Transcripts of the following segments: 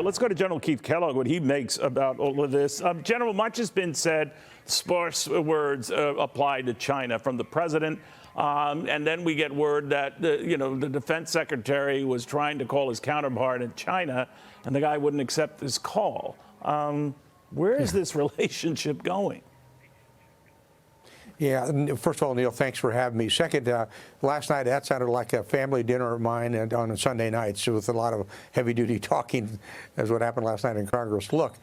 Let's go to General Keith Kellogg, what he makes about all of this. General, much has been said, sparse words apply to China from the president. And then we get word that, the Defense Secretary was trying to call his counterpart in China, and the guy wouldn't accept his call. Where is this relationship going? Yeah, first of all, Neil, thanks for having me. Second, last night that sounded like a family dinner of mine on Sunday nights with a lot of heavy-duty talking, as what happened last night in Congress. Look,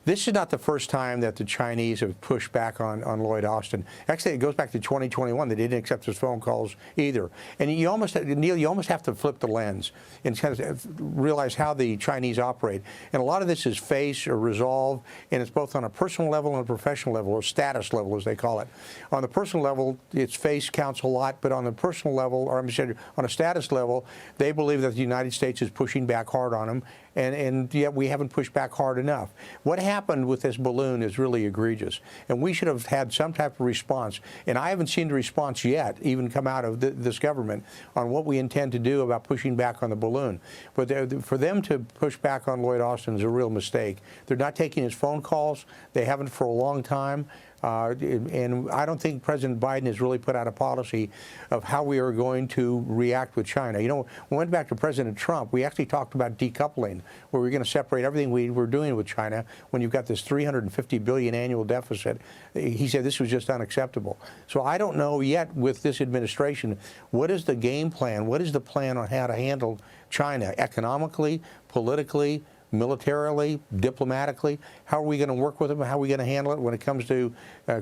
this is not the first time that the Chinese have pushed back on Lloyd Austin. Actually, it goes back to 2021. They didn't accept his phone calls either. And you almost, Neil, you almost have to flip the lens and kind of realize how the Chinese operate. And a lot of this is face or resolve, and it's both on a personal level and a professional level, or status level, as they call it. On the personal level, its face counts a lot, but on the personal level, or I'm sorry, on a status level, they believe that the United States is pushing back hard on them. And yet we haven't pushed back hard enough. What happened with this balloon is really egregious, and we should have had some type of response. And I haven't seen the response yet even come out of this government on what we intend to do about pushing back on the balloon. But for them to push back on Lloyd Austin is a real mistake. They're not taking his phone calls. They haven't for a long time. And I don't think President Biden has really put out a policy of how we are going to react with China. You know, when we went back to President Trump, we actually talked about decoupling, where we're going to separate everything we were doing with China when you've got this $350 billion annual deficit. He said this was just unacceptable. So I don't know yet with this administration, what is the game plan? What is the plan on how to handle China economically, politically, militarily, diplomatically? How are we going to work with them? How are we going to handle it when it comes to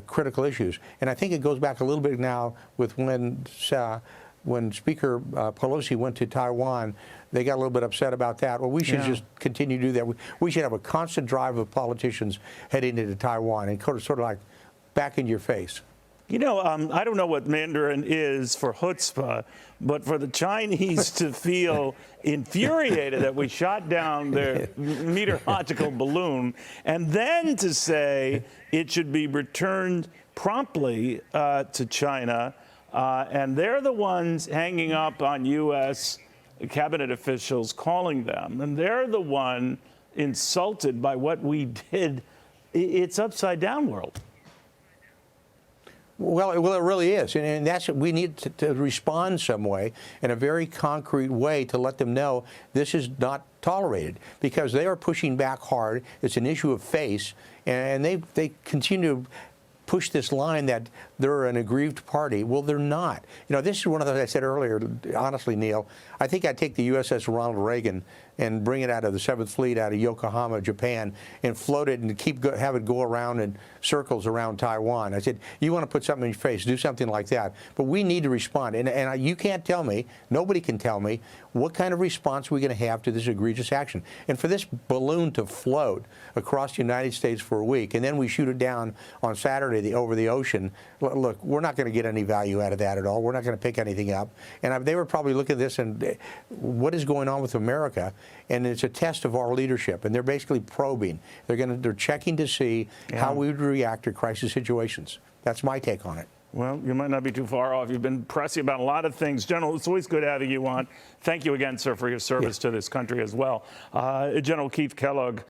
critical issues? And I think it goes back a little bit now with when Speaker Pelosi went to Taiwan. They got a little bit upset about that. Well, we should just continue to do that. We should have a constant drive of politicians heading into Taiwan and sort of like back in your face. You know, I don't know what Mandarin is for chutzpah, but for the Chinese to feel infuriated that we shot down their meteorological balloon, and then to say it should be returned promptly to China, and they're the ones hanging up on U.S. cabinet officials calling them, and they're the one insulted by what we did. It's upside down world. Well, it really is, and that's what we need to respond some way, in a very concrete way, to let them know this is not tolerated, because they are pushing back hard. It's an issue of face, and they continue to push this line that they're an aggrieved party. Well, they're not. You know, this is one of those I said earlier, honestly, Neil, I think I'd take the USS Ronald Reagan and bring it out of the 7th Fleet out of Yokohama, Japan, and float it and have it go around in circles around Taiwan. I said, you want to put something in your face, do something like that. But we need to respond. And you can't tell me, nobody can tell me, what kind of response we're going to have to this egregious action. And for this balloon to float across the United States for a week, and then we shoot it down on Saturday over the ocean, look, we're not going to get any value out of that at all. We're not going to pick anything up. And they were probably looking at this and what is going on with America? And it's a test of our leadership. And they're basically probing. They're checking to see how we would react to crisis situations. That's my take on it. Well, you might not be too far off. You've been pressy about a lot of things. General, it's always good having you on. Thank you again, sir, for your service to this country as well. General Keith Kellogg.